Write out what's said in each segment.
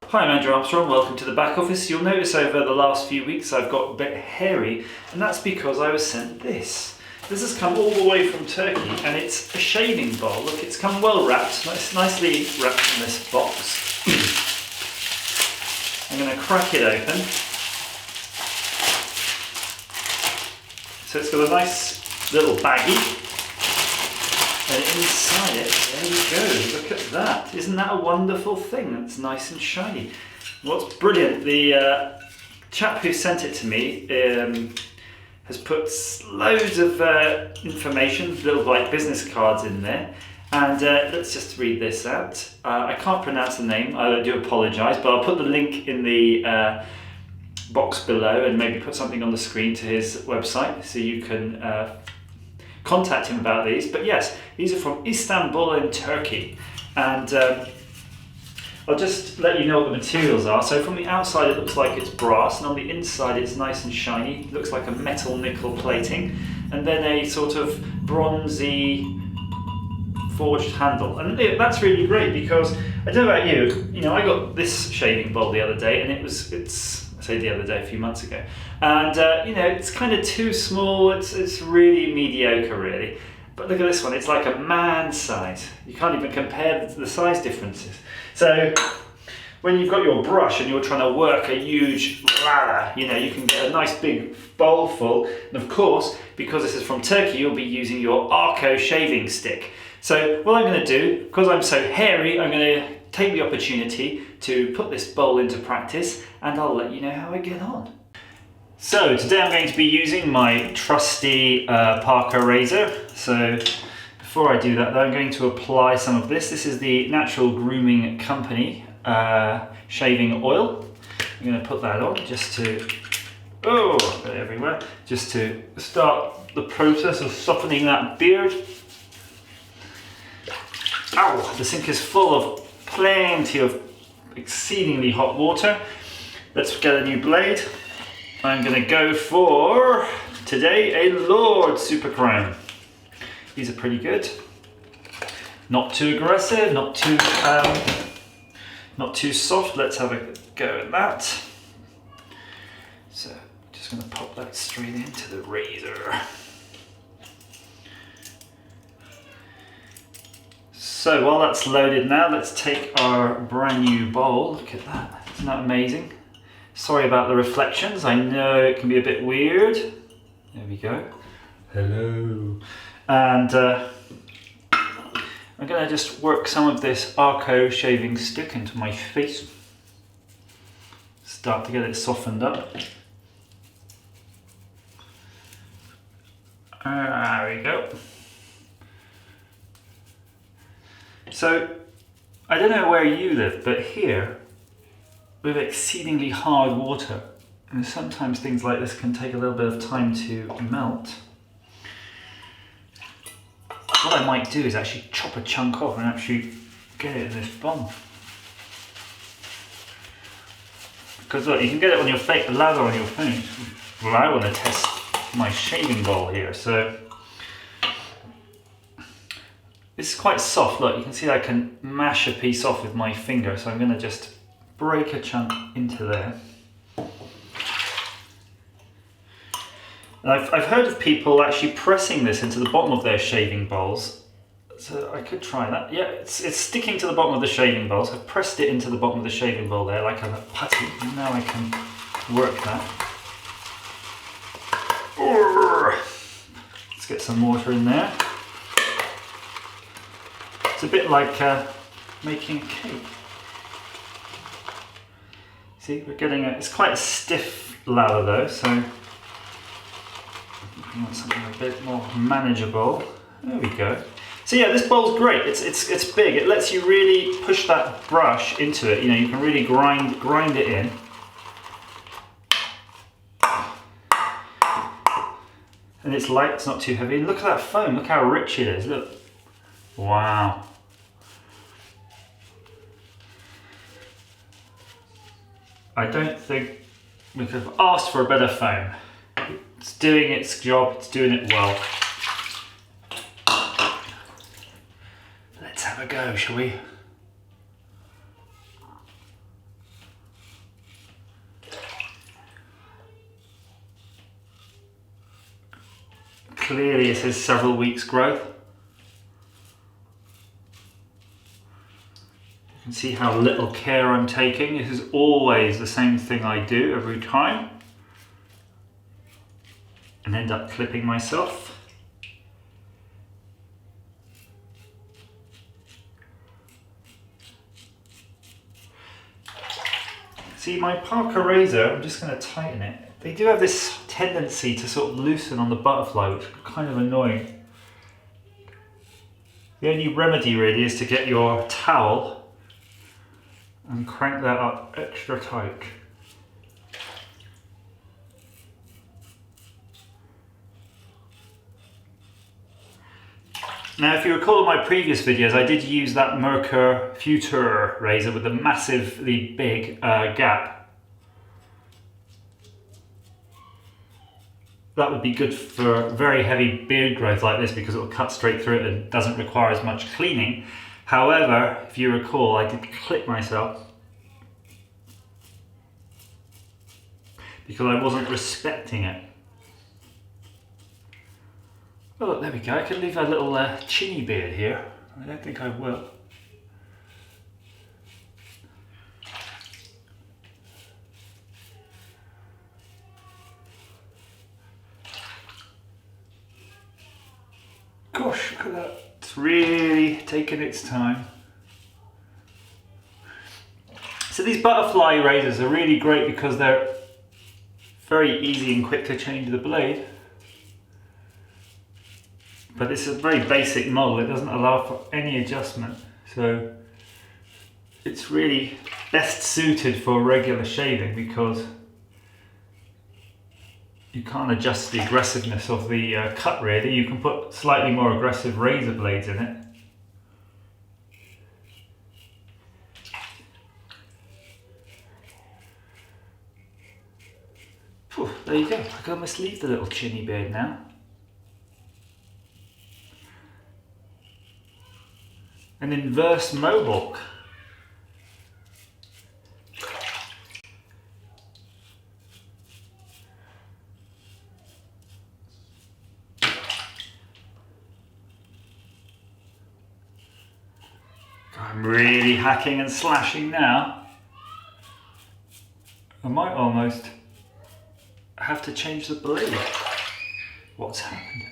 Hi, I'm Andrew Armstrong, welcome to the back office. You'll notice over the last few weeks I've got a bit hairy, and that's because I was sent this. This has come all the way from Turkey, and it's a shaving bowl. Look, it's come well wrapped, nicely wrapped in this box. I'm going to crack it open. So it's got a nice little baggie. And inside it, there we go, look at that. Isn't that a wonderful thing? That's nice and shiny. What's brilliant, the chap who sent it to me has put loads of information, little like business cards in there. And let's just read this out. I can't pronounce the name, I do apologise, but I'll put the link in the box below and maybe put something on the screen to his website so you can contact him about these. But yes, these are from Istanbul in Turkey, and I'll just let you know what the materials are. So from the outside it looks like it's brass, and on the inside it's nice and shiny. It looks like a metal nickel plating, and then a sort of bronzy forged handle. And that's really great because I don't know about you know, I got this shaving bowl the other day, and the other day, a few months ago, and you know, it's kind of too small. It's really mediocre, really. But look at this one; it's like a man's size. You can't even compare the size differences. So when you've got your brush and you're trying to work a huge lather, you know, you can get a nice big bowl full. And of course, because this is from Turkey, you'll be using your Arko shaving stick. So what I'm going to do, because I'm so hairy, I'm going to take the opportunity to put this bowl into practice, and I'll let you know how I get on. So today I'm going to be using my trusty Parker razor. So before I do that though, I'm going to apply some of this. This is the Natural Grooming Company shaving oil. I'm going to put that on just to, put it everywhere, just to start the process of softening that beard. Ow, the sink is full of plenty of exceedingly hot water. Let's get a new blade. I'm going to go for, today, a Lord Super Crown. These are pretty good. Not too aggressive, not too soft. Let's have a go at that. So, just going to pop that straight into the razor. So while that's loaded now, let's take our brand new bowl. Look at that, isn't that amazing? Sorry about the reflections, I know it can be a bit weird. There we go. Hello. And I'm gonna just work some of this Arko shaving stick into my face. Start to get it softened up. There we go. So, I don't know where you live, but here, we have exceedingly hard water, and sometimes things like this can take a little bit of time to melt. What I might do is actually chop a chunk off and actually get it in this bowl. Because look, you can get it on your face, lather on your face. Well, I want to test my shaving bowl here, so this is quite soft. Look, you can see I can mash a piece off with my finger, so I'm going to just break a chunk into there. And I've heard of people actually pressing this into the bottom of their shaving bowls, so I could try that. Yeah, it's sticking to the bottom of the shaving bowl, so I've pressed it into the bottom of the shaving bowl there like a putty, and now I can work that. Let's get some water in there. It's a bit like making a cake. See, we're getting it's quite a stiff lather though, so we want something a bit more manageable. There we go. So yeah, this bowl's great. It's big. It lets you really push that brush into it. You know, you can really grind it in. And it's light. It's not too heavy. And look at that foam. Look how rich it is. Look. Wow. I don't think we could have asked for a better foam. It's doing its job, it's doing it well. Let's have have a go, shall we? Clearly it says several weeks growth. You can see how little care I'm taking. This is always the same thing I do every time. And end up clipping myself. See, my Parker razor, I'm just going to tighten it. They do have this tendency to sort of loosen on the butterfly, which is kind of annoying. The only remedy really is to get your towel and crank that up extra tight. Now, if you recall in my previous videos, I did use that Merkur Future razor with a massively big gap. That would be good for very heavy beard growth like this because it will cut straight through it and doesn't require as much cleaning. However, if you recall, I did clip myself because I wasn't respecting it. Oh, look, there we go. I can leave a little chinny beard here. I don't think I will. Gosh, look at that. It's really taken its time. So these butterfly razors are really great because they're very easy and quick to change the blade. But this is a very basic model, it doesn't allow for any adjustment. So it's really best suited for regular shaving because you can't adjust the aggressiveness of the cut really. You can put slightly more aggressive razor blades in it. Whew, there you go, I can almost leave the little chinny beard now. An inverse mohawk. I'm really hacking and slashing now. I might almost have to change the blade. What's happened?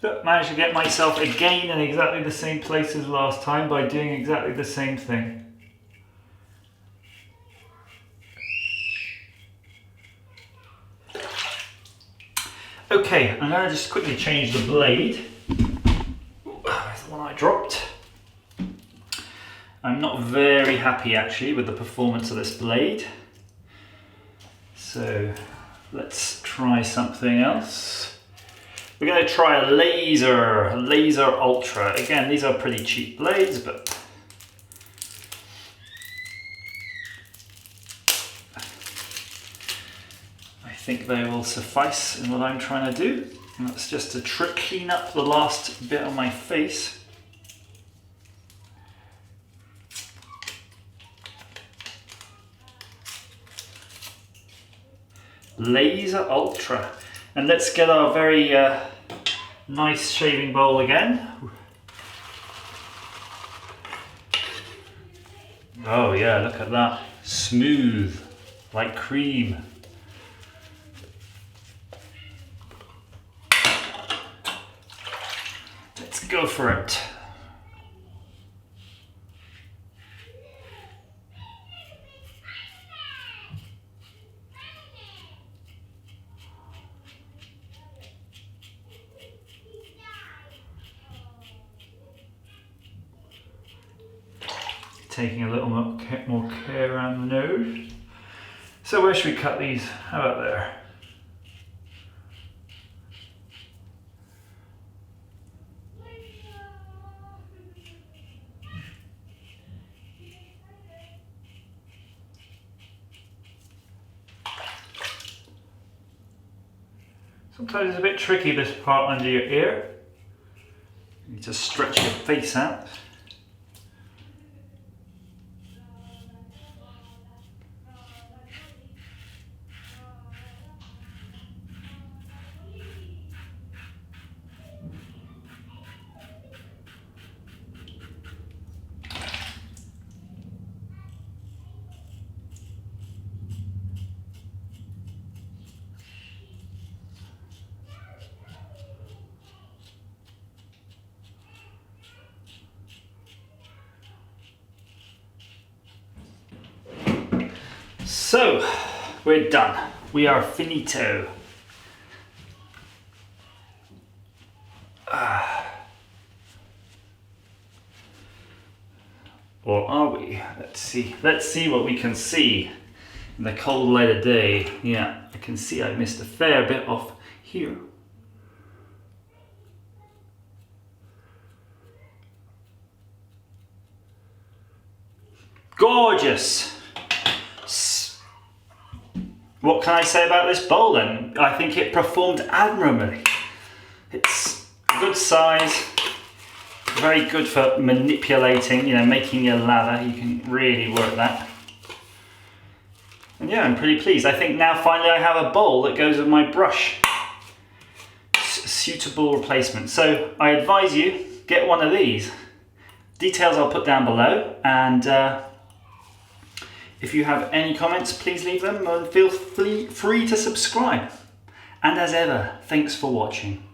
Look, managed to get myself again in exactly the same place as last time by doing exactly the same thing. Okay, I'm going to just quickly change the blade. That's the one I dropped. I'm not very happy actually with the performance of this blade. So let's try something else. We're going to try a laser ultra. Again, these are pretty cheap blades, but I think they will suffice in what I'm trying to do. And that's just to clean up the last bit on my face. Laser ultra. And let's get our very nice shaving bowl again. Oh yeah, look at that. Smooth, like cream. Let's go for it. Taking a little more care around the nose. So where should we cut these? How about there? Sometimes it's a bit tricky, this part under your ear. You need to stretch your face out. So, we're done. We are finito. Or are we? Let's see. Let's see what we can see in the cold light of day. Yeah, I can see I missed a fair bit off here. Gorgeous! What can I say about this bowl then? I think it performed admirably. It's a good size, very good for manipulating, you know, making your lather. You can really work that. And yeah, I'm pretty pleased. I think now finally I have a bowl that goes with my brush. Suitable replacement. So I advise you, get one of these. Details I'll put down below, and if you have any comments, please leave them and feel free to subscribe. And as ever, thanks for watching.